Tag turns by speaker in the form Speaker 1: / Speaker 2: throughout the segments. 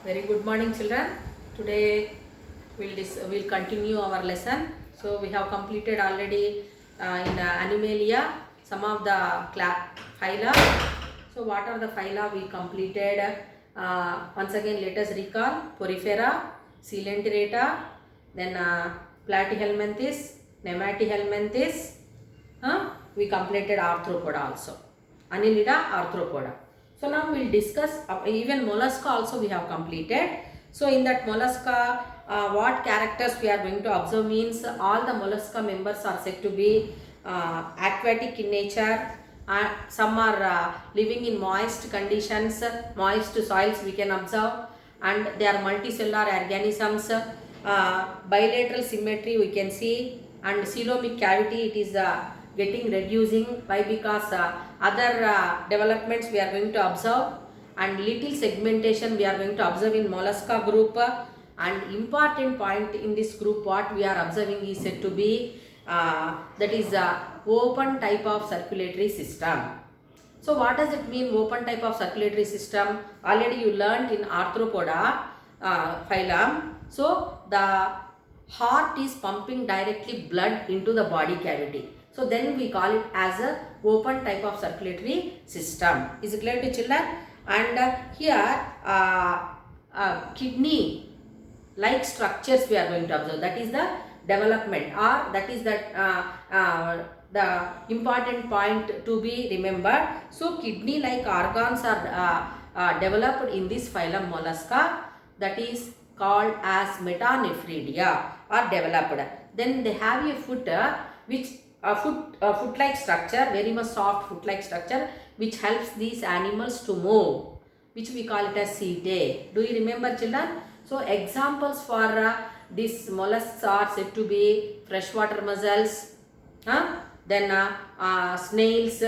Speaker 1: Very good morning, children. Today we'll continue our lesson. So we have completed already in Animalia some of the phyla. So what are the phyla we completed? Once again, let us recall: Porifera, Coelenterata, then Platyhelminthes, Nematihelminthes. We completed Arthropoda also. Annelida, Arthropoda. So now we'll discuss even mollusca also we have completed. So in that mollusca, what characters we are going to observe means all the mollusca members are said to be aquatic in nature. Some are living in moist conditions, moist soils we can observe, and they are multicellular organisms. Bilateral symmetry we can see, and coelomic cavity it is getting reducing. Why? Because other developments we are going to observe, and little segmentation we are going to observe in mollusca group. And important point in this group what we are observing is said to be that is open type of circulatory system. So what does it mean, open type of circulatory system? Already you learnt in Arthropoda phylum. So the heart is pumping directly blood into the body cavity. So then we call it as a open type of circulatory system. Is it clear to children? And here kidney like structures we are going to observe. That is the development, or that is the important point to be remembered. So kidney like organs are developed in this phylum mollusca, that is called as metanephridia, are developed. Then they have a foot which foot like structure, very much soft foot like structure, which helps these animals to move, which we call it as setae. Do you remember, children? So examples for these mollusks are said to be freshwater mussels, then snails,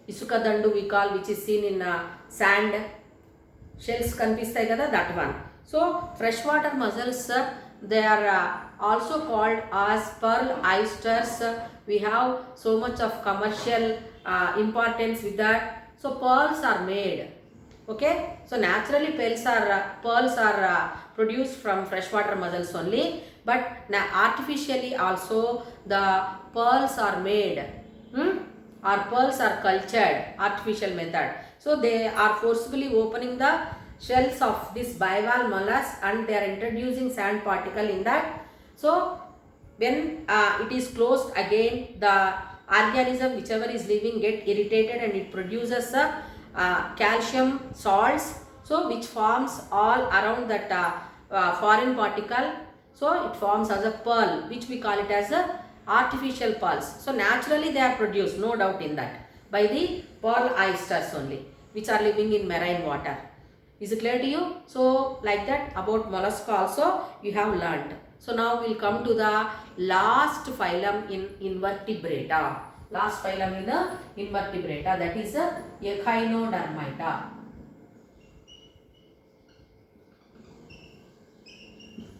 Speaker 1: isukadandu we call, which is seen in sand, shells కనిపిస్తాయి కదా, that one. So freshwater mussels, they are also called as pearl oysters. We have so much of commercial importance with that. So pearls are made. Okay, so naturally pearls are produced from freshwater mussels only, but artificially also the pearls are made, or pearls are cultured artificial method. So they are forcibly opening the shells of this bivalve mollusk, and they are introducing sand particle in that. So when it is closed again, the organism whichever is living get irritated, and it produces calcium salts, so which forms all around that foreign particle. So it forms as a pearl, which we call it as a artificial pearls. So naturally they are produced, no doubt in that, by the pearl oysters only, which are living in marine water. Is it clear to you? So like that about mollusca also you have learnt. So now we'll come to the last phylum in invertebrata. Last phylum in the invertebrata, that is Echinodermata.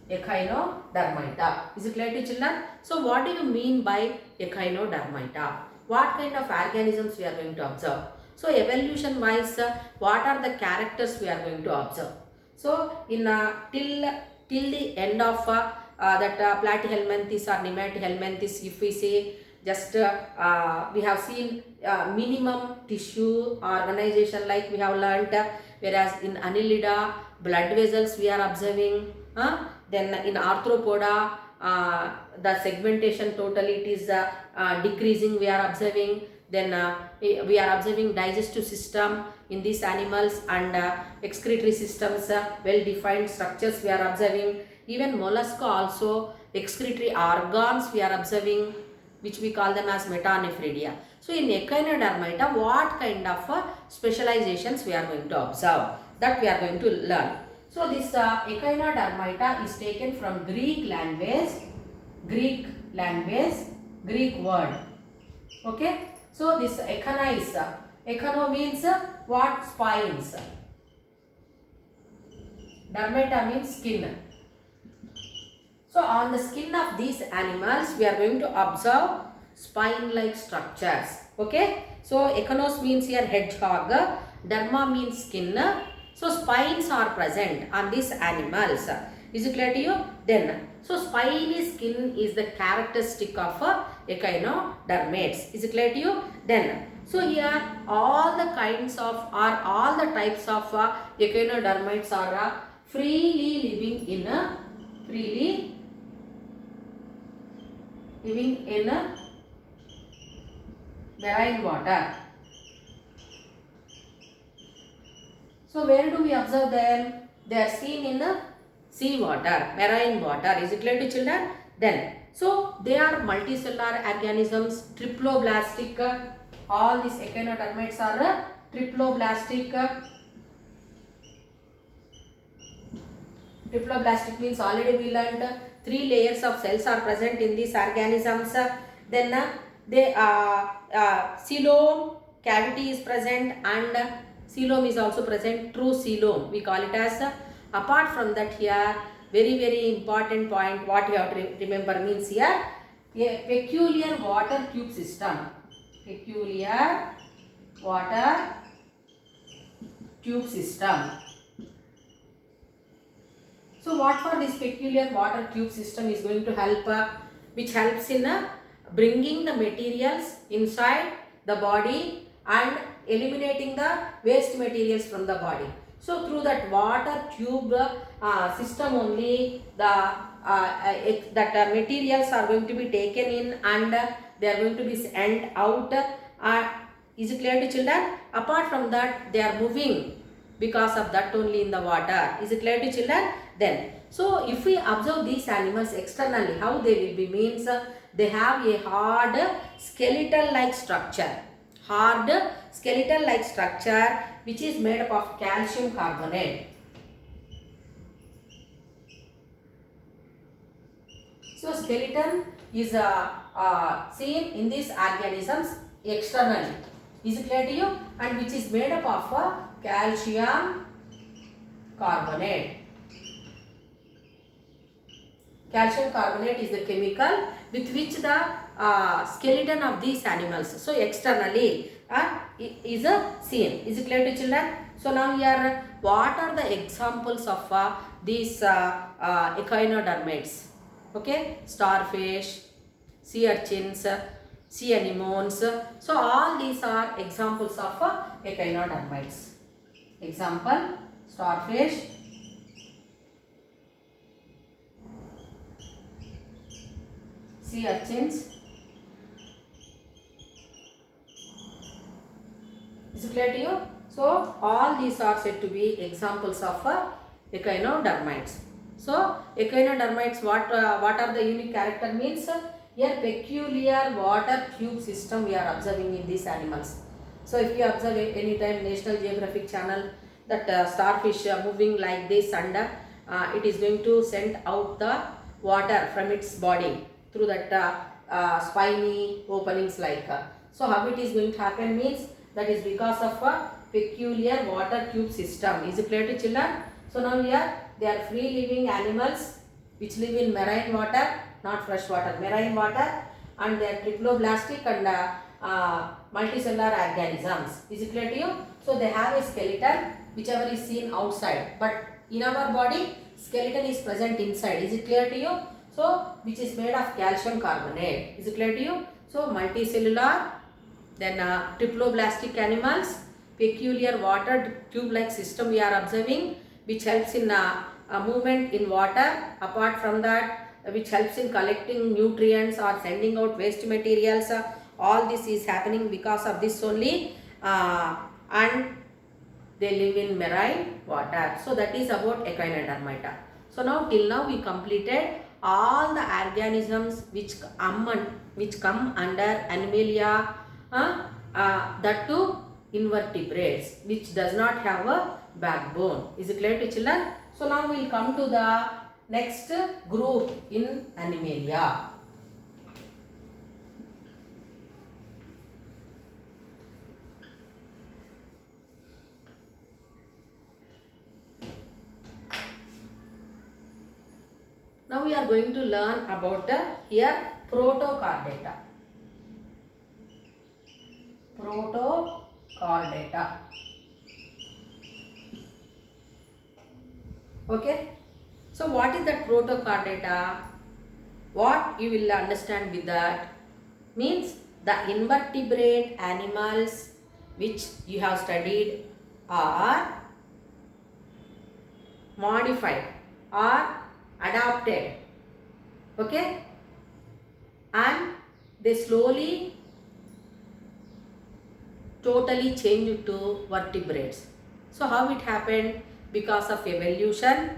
Speaker 1: Echinodermata. Is it clear to children? So what do you mean by Echinodermata? What kind of organisms we are going to observe? So evolution wise, what are the characters we are going to observe? So in till the end of that Platyhelminthes or Nematihelminthes, if we say, just we have seen minimum tissue organization like we have learnt, whereas in Annelida blood vessels we are observing. Then in Arthropoda the segmentation totally it is decreasing, we are observing. Then we are observing digestive system in these animals, and excretory systems, well defined structures we are observing. Even mollusca also excretory organs we are observing, which we call them as metanephridia. So in Echinodermata, what kind of specializations we are going to observe, that we are going to learn. So this Echinodermata is taken from Greek language, Greek word. Okay, so this echina is, echino means what? Spines. Dermata means skin. So on the skin of these animals we are going to observe spine like structures. Okay, so echinos means here hedgehog, derma means skin, So spines are present on these animals. Is it clear to you? Then, so spiny skin is the characteristic of echinodermates. Is it clear to you? Then, so here all the kinds of or all the types of echinodermates are freely living in marine water. So where do we observe them? They are seen in the sea water, marine water. Is it clear to children? Then, so they are multicellular organisms, triploblastic. All these echinodermates are triploblastic. Triploblastic means already we learned 3 layers of cells are present in these organisms. Then they coelom cavity is present and coelom is also present, true coelom we call it as. Apart from that, here very important point what you have to remember means here a peculiar water tube system. Peculiar water tube system. So what for this peculiar water tube system is going to help, which helps in bringing the materials inside the body and eliminating the waste materials from the body. So through that water tube system only the materials are going to be taken in and they are going to be sent out. Is it clear to children? Apart from that, they are moving because of that only in the water. Is it clear to children? Then, so if we observe these animals externally, how they will be means they have a hard skeletal like structure. Hard skeletal like structure which is made up of calcium carbonate. So skeleton is seen in these organisms externally. Is it clear to you? And which is made up of calcium carbonate. Calcium carbonate is the chemical with which the skeleton of these animals, so externally is seen. Is it clear to children? So now here, what are the examples of these echinodermates? Okay, starfish, sea urchins, sea anemones. So all these are examples of echinodermates. Example, starfish, sea urchins. Is it clear to you? So all these are said to be examples of echinodermates. So echinodermates, what are the unique character means? Here peculiar water tube system we are observing in these animals. So if you observe any time National Geographic channel, that starfish moving like this and it is going to send out the water from its body through that spiny openings like. So how it is going to happen means that is because of a peculiar water tube system. Is it clear to children? So now here they are free living animals which live in marine water, not fresh water, marine water, and they are triploblastic and multicellular organisms. Is it clear to you? So they have a skeleton whichever is seen outside, but in our body skeleton is present inside. Is it clear to you? So which is made of calcium carbonate. Is it clear to you? So multicellular, then triploblastic animals, peculiar water tube like system we are observing which helps in movement in water. Apart from that, which helps in collecting nutrients or sending out waste materials. All this is happening because of this only, and they live in marine water. So that is about echinodermata. So now till now we completed all the organisms which come under Animalia, that too invertebrates which does not have a backbone. Is it clear to children? So now we will come to the next group in Animalia. Now we are going to learn about here Protochordata. Protochordata. Okay. So what is that protochordata? What you will understand with that means the invertebrate animals which you have studied are modified or adapted, okay, and they slowly totally changed to vertebrates. So how it happened? Because of evolution.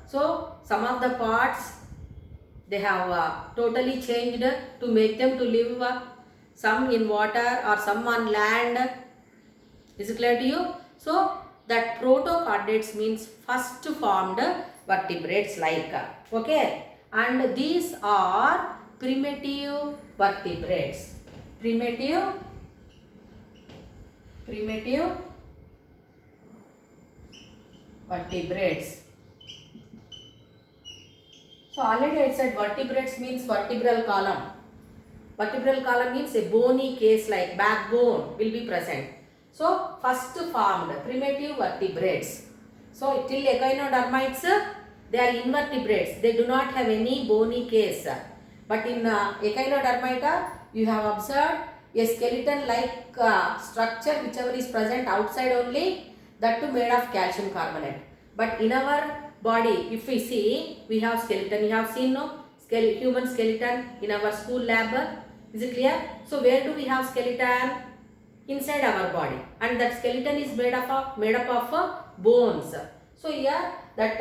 Speaker 1: So some of the parts they have totally changed to make them to live, some in water or some on land. Is it clear to you? So that protochordates means first formed vertebrates like, okay, and these are primitive vertebrates. Primitive vertebrates. So already I said vertebrates means vertebral column. Vertebral column means a bony case like backbone will be present. So first formed primitive vertebrates. So till echinodermites they are invertebrates. They do not have any bony case. But in echinodermata you have observed a skeleton like structure whichever is present outside only, that too made of calcium carbonate. But in our body if we see we have skeleton. You have seen no human skeleton in our school lab. Is it clear? So where do we have skeleton? Inside our body, and that skeleton is made up of bones. So here that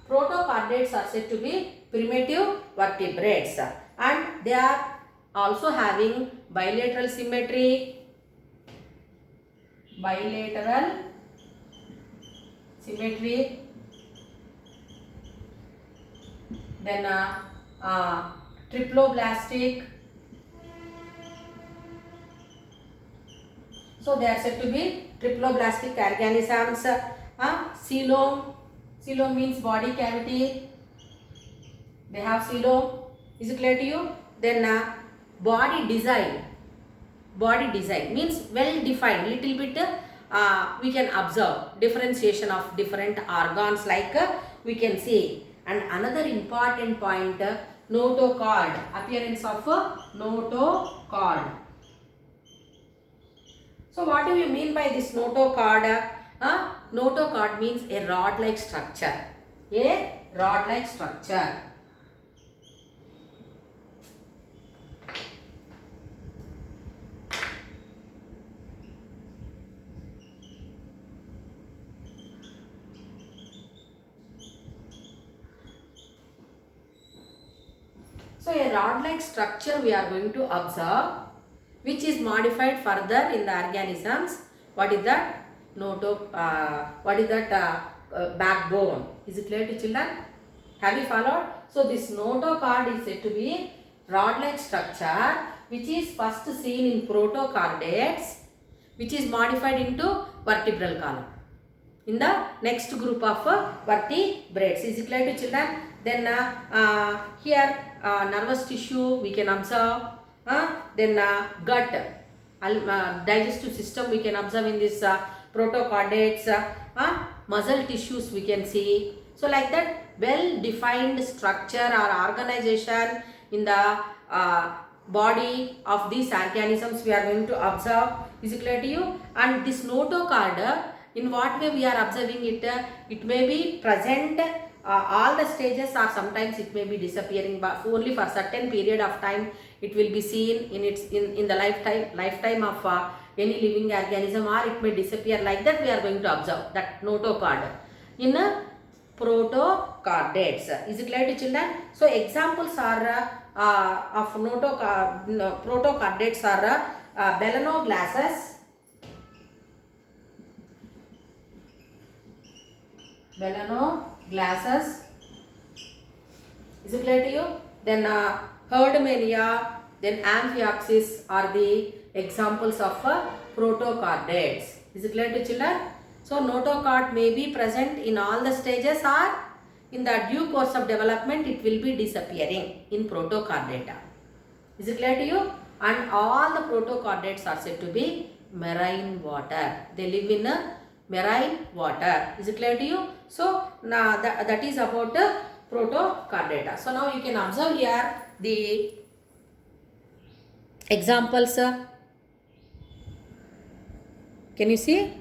Speaker 1: protochordates are said to be primitive vertebrates, and they are also having bilateral symmetry. Then triploblastic. So they are said to be triploblastic organisms. Coelom means body cavity. They have coelom. Is it clear to you? Then body design. Body design means well defined. Little bit we can observe differentiation of different organs like we can see. And another important point, notochord. Appearance of notochord. So what do you mean by this notochord? Notochord means a rod-like structure. A rod-like structure. So a rod-like structure we are going to observe, which is modified further in the organisms. What is that? Backbone. Is it clear to children? Have you followed? So this notochord is said to be rod-like structure which is first seen in protochordates, which is modified into vertebral column in the next group of vertebrates. Is it clear to children? Then here nervous tissue we can observe. Then gut, digestive system we can observe in this protochordates. Muscle tissues we can see. So like that well defined structure or organization in the body of these organisms we are going to observe. Is it clear to you? And this notochord, in what way we are observing it? It may be present all the stages, or sometimes it may be disappearing, but only for certain period of time it will be seen in the lifetime of any living organism, or it may disappear. Like that we are going to observe that notochord in protochordates. Is it clear to children? So examples are of protochordates are belanoglasses. Is it clear to you? Then Herdmania, then Amphioxus are the examples of protochordates. Is it clear to children? So notochord may be present in all the stages, or in the due course of development it will be disappearing in protochordata. Is it clear to you? And all the protochordates are said to be marine water. They live in marine water. Is it clear to you? So now that is about protochordata. So now you can observe here the examples. Can you see?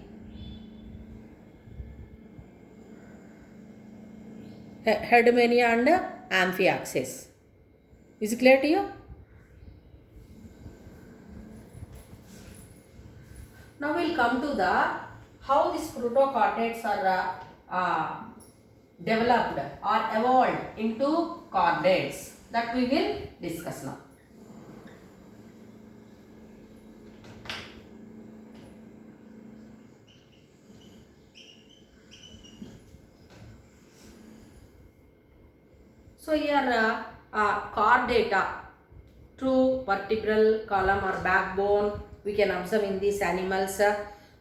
Speaker 1: Herdmania and Amphiaxis. Is it clear to you? Now we'll come to the how these protochordates are developed or evolved into chordates. That we will discuss now. So here chordata, true vertebral column or backbone, we can observe in these animals.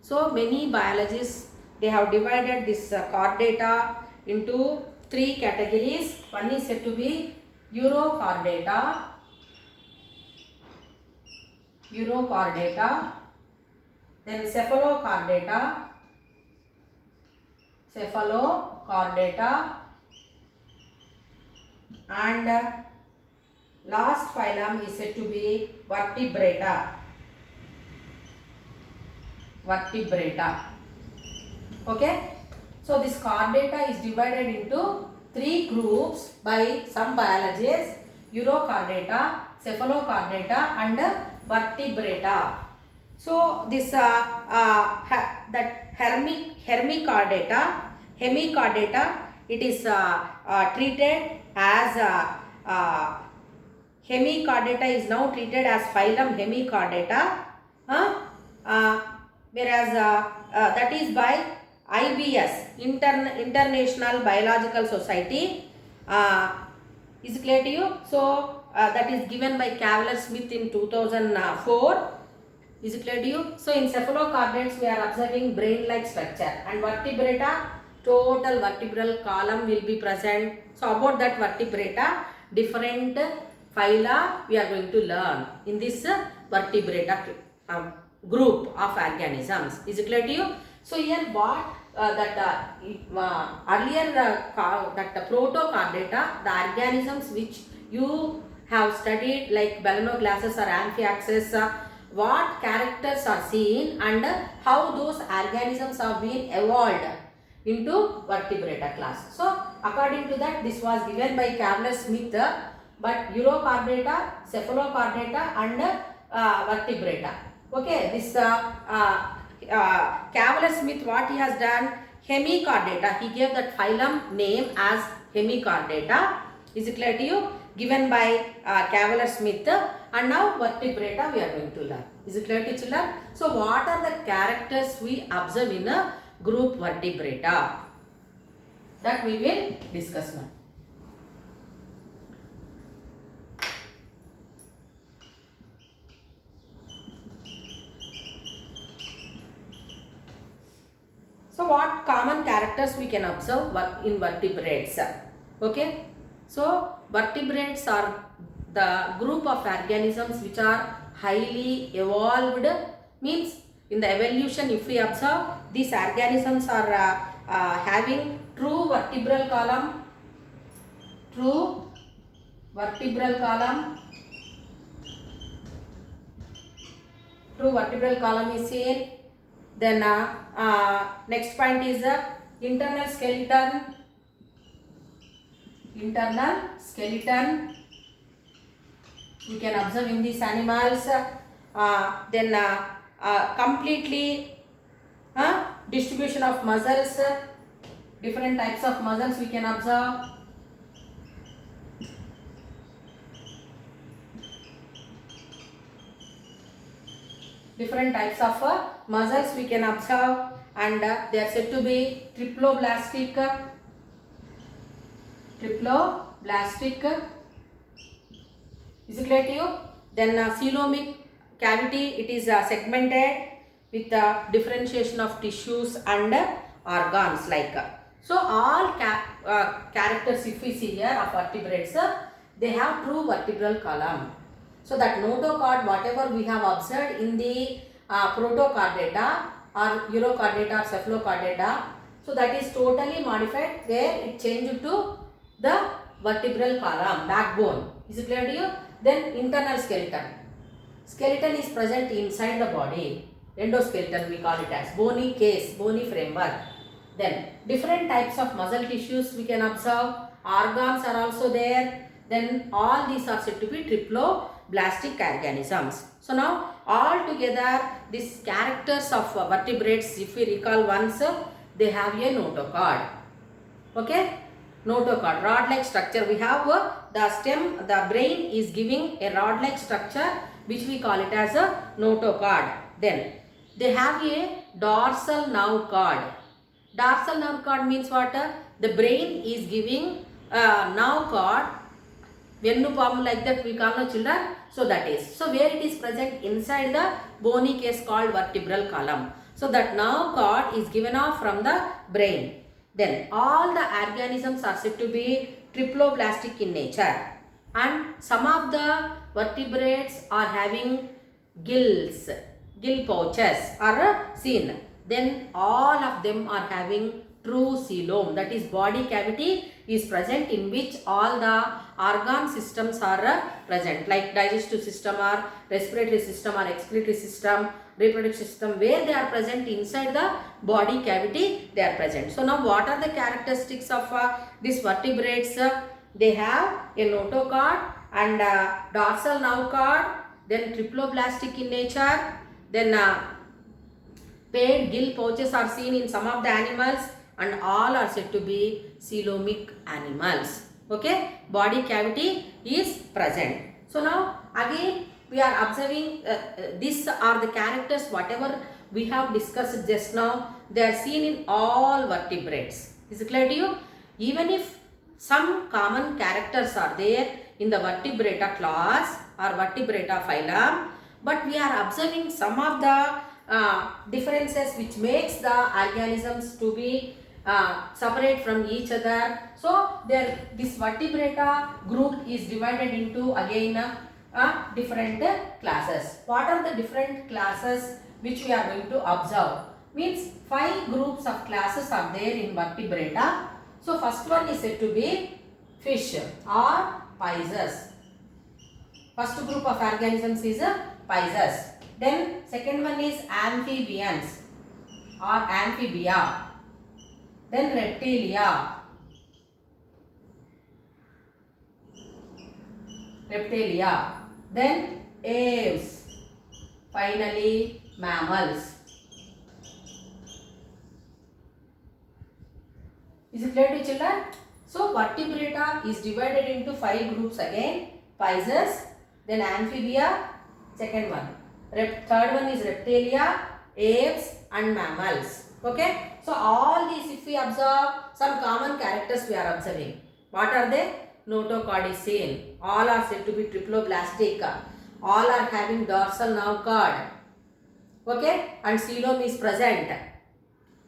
Speaker 1: So many biologists, they have divided this chordata into three categories. One is said to be urochordata, then cephalochordata, and last phylum is said to be vertebrata. Okay, so this chordata is divided into three groups by some biologists: urochordata, cephalochordata and vertebrata. So this that hemichordata, it is treated as hemichordata is now treated as phylum Hemichordata, whereas that is by IBS, International Biological Society. Is it clear to you? So that is given by Cavalier Smith in 2004. Is it clear to you? So in cephalochordates we are observing brain-like structure, and vertebrata, total vertebral column will be present. So about that vertebrata, different phyla we are going to learn in this vertebrata group of organisms. Is it clear to you? So here what earlier that protochordata, the organisms which you have studied like Balanoglasses or Amphiaxis, what characters are seen and how those organisms have been evolved into vertebrata class. So according to that, this was given by Cavalier Smith, but urochordata, cephalochordata and vertebrata. Okay, this Cavalier Smith, what he has done, hemichordata, he gave that phylum name as hemichordata. Is it clear to you? Given by Cavalier Smith, and now vertebrata we are going to learn. Is it clear to children? So what are the characters we observe in a group vertebrata? That we will discuss now. So what common characters we can observe in vertebrates? Okay, so vertebrates are the group of organisms which are highly evolved. Means in the evolution, if we observe, these organisms are having true vertebral column, is seen. Then next point is internal skeleton. We can observe in these animals. Then completely distribution of muscles, different types of muscles we can observe. Different types of muscles we can observe, and they are said to be triploblastic. Is it clear to you? Then coelomic cavity, it is segmented with the differentiation of tissues and organs like. So all characters if we see here of vertebrates, they have true vertebral column. So that notochord, whatever we have observed in the protochordata, or urochordata or cephalochordata. So that is totally modified where it changed to the vertebral column, backbone. Is it clear to you? Then internal skeleton. Skeleton is present inside the body. Endoskeleton we call it as bony case, bony framework. Then different types of muscle tissues we can observe. Organs are also there. Then all these are said to be triploblastic organisms. So now all together these characters of vertebrates, if we recall once, they have a notochord. Okay, notochord, rod-like structure. We have the stem, the brain is giving a rod-like structure which we call it as a notochord. Then they have a dorsal nerve cord. Dorsal nerve cord means what? The brain is giving a nerve cord, vennu palm like that we call no children. So that is. So where it is present inside the bony case called vertebral column. So that nerve cord is given off from the brain. Then all the organisms are said to be triploblastic in nature. And some of the vertebrates are having gills, gill pouches are seen. Then all of them are having true coelom, that is body cavity is present in which all the organ systems are present, like digestive system or respiratory system or excretory system, reproductive system, where they are present inside the body cavity they are present. So now what are the characteristics of these vertebrates? They have a notochord and dorsal nerve cord, then triploblastic in nature, then paired gill pouches are seen in some of the animals, and all are said to be coelomic animals. Okay, body cavity is present. So now again we are observing these are the characters whatever we have discussed just now, they are seen in all vertebrates. Is it clear to you? Even if some common characters are there in the vertebrata class or vertebrata phylum, but we are observing some of the differences which makes the organisms to be separate from each other. So this vertebrata group is divided into again different classes. What are the different classes which we are going to observe? Means 5 groups of classes are there in vertebrata. So first one is said to be fish or pisces. First group of organisms is pisces. Then second one is amphibians or amphibia. Then reptilia. Then aves. Finally mammals. Is it clear to children? So vertebrata is divided into 5 groups again. Pisces, then amphibia, second one. Third one is reptilia, aves and mammals. Okay. So all these if we observe some common characters we are observing. What are they? Notochord is seen. All are said to be triploblastic. All are having dorsal nerve cord. Okay. And coelom is present.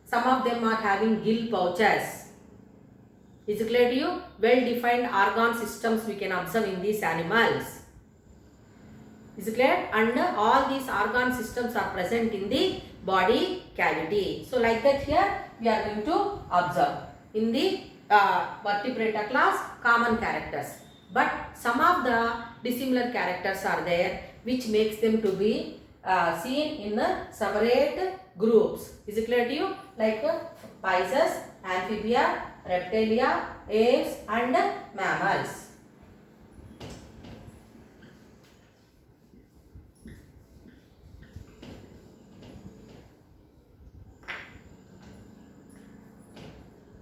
Speaker 1: Some of them are having gill pouches. Is it clear to you? Well defined organ systems we can observe in these animals. Is it clear? And all these organ systems are present in the body cavity. So like that here we are going to observe in the vertebrata class common characters. But some of the dissimilar characters are there which makes them to be seen in separate groups. Is it clear to you? Like pisces, amphibia, reptilia, aves and mammals.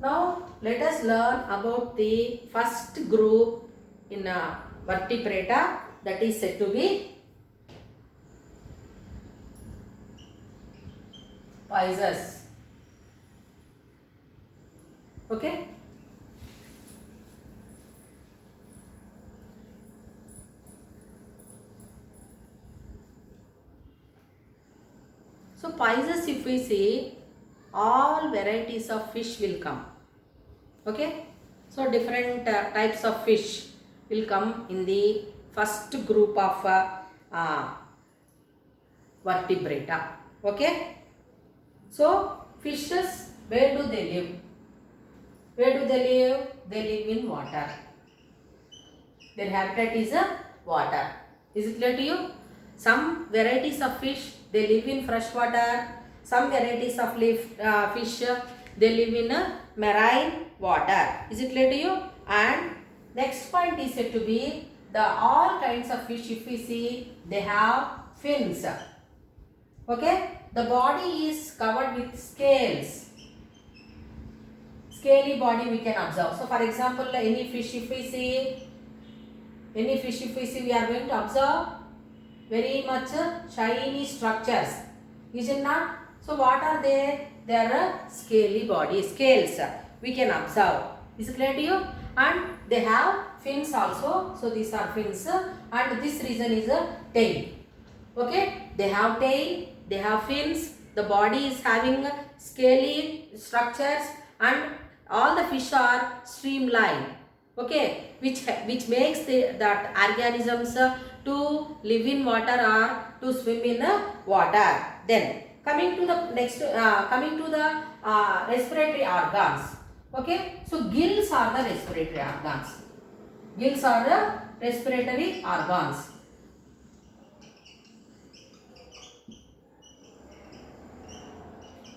Speaker 1: Now let us learn about the first group in vertebrata, that is said to be pisces. Okay. So pisces, if we see, all varieties of fish will come. Okay. So different types of fish will come in the first group of vertebrata. Okay. So fishes, where do they live? Where do they live? They live in water. Their habitat is water. Is it clear to you? Some varieties of fish, they live in fresh water. Some varieties of fish, they live in marine water. Is it clear to you? And next point is said to be the all kinds of fish, if we see, they have fins. Okay? The body is covered with scales. Scaly body we can observe. So for example, any fish if we see, we are going to observe very much shiny structures. Is it not? So what are they? They are scaly body, scales we can observe. Is it clear to you? And they have fins also. So these are fins and this reason is a tail. Okay? They have tail, they have fins, the body is having scaly structures and all the fish are streamlined. Okay, which makes that organisms to live in water or to swim in water. Then coming to the next, respiratory organs. Okay, so gills are the respiratory organs. Gills are the respiratory organs.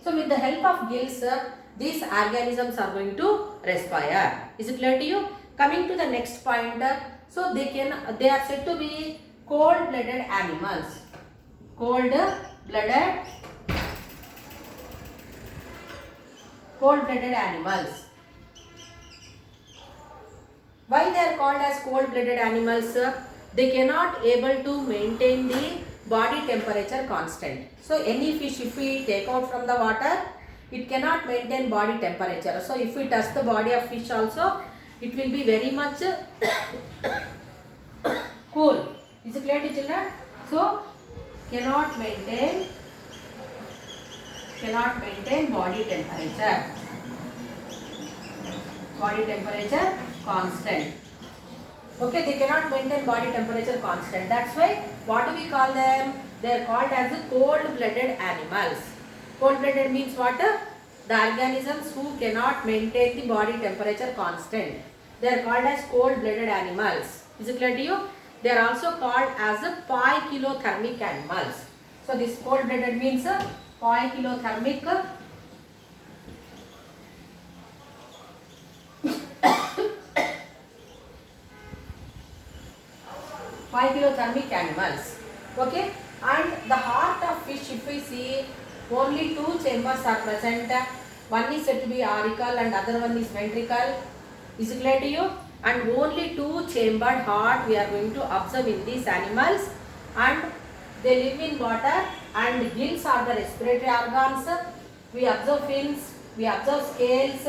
Speaker 1: So with the help of gills, these organisms are going to respire. Is it clear to you? Coming to the next point, so they are said to be cold-blooded animals. Cold-blooded animals. Why they are called as cold-blooded animals? They cannot able to maintain the body temperature constant. So any fish, if we take out from the water, it cannot maintain body temperature. So if we touch the body of fish also, it will be very much cool. Is it clear to children? So cannot maintain body temperature. Body temperature constant. Okay, they cannot maintain body temperature constant. That's why what do we call them? They are called as cold-blooded animals. Cold-blooded means what? The organisms who cannot maintain the body temperature constant. They are called as cold-blooded animals. Is it clear to you? They are also called as poikilothermic animals. So this cold-blooded means poikilothermic animals. Okay, and the heart of fish, if we see, only two chambers are present. One is said to be auricle and other one is ventricle. Is it clear to you? And only two chambered heart we are going to observe in these animals, and they live in water, and gills are the respiratory organs. We observe fins, we observe scales.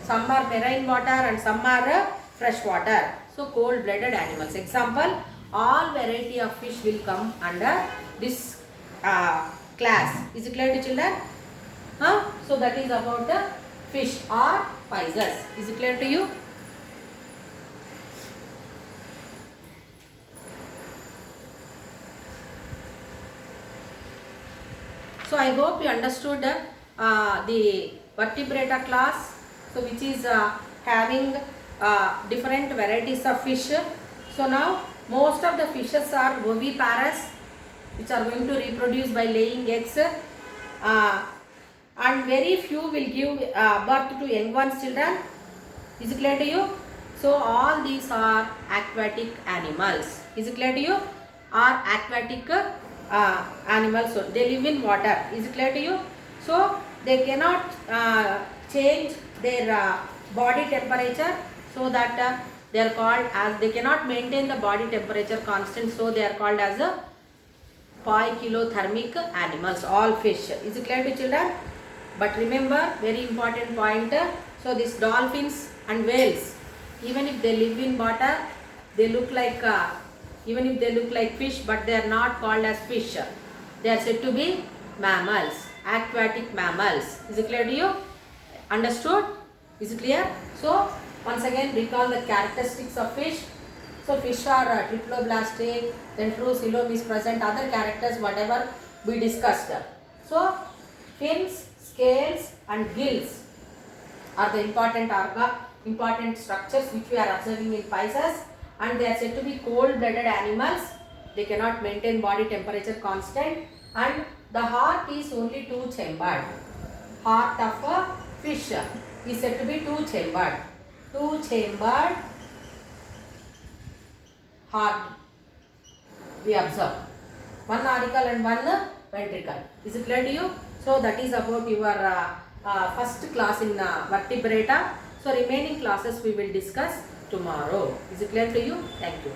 Speaker 1: Some are marine water and some are fresh water. So cold-blooded animals. Example, all variety of fish will come under this class. Is it clear to children? So that is about the fish or pisces. Is it clear to you? So I hope you understood the vertebrata class. So which is having different varieties of fish. So now most of the fishes are oviparous, which are going to reproduce by laying eggs, and very few will give birth to young ones, children. Is it clear to you? So all these are aquatic animals. Is it clear to you? Are aquatic animals. So they live in water. Is it clear to you? So they cannot change their body temperature, so that they are called as, they cannot maintain the body temperature constant, so they are called as a poikilothermic animals, all fish. Is it clear to children? But remember, very important point, so these dolphins and whales, even if they live in water, they look like fish, but they are not called as fish. They are said to be mammals, aquatic mammals. Is it clear to you? Understood? Is it clear? So once again recall the characteristics of fish. So fish are triploblastic, then true coelom is present, other characters whatever we discussed. So Fins, scales and gills are the important structures which we are observing in pisces, and they are said to be cold-blooded animals. They cannot maintain body temperature constant, and the heart is only two-chambered. Heart of a fish is said to be two-chambered. Two-chambered heart we observe. One auricle and one ventricle. Is it clear to you? So that is about your first class in vertebrata. So remaining classes we will discuss tomorrow. Is it clear to you? Thank you.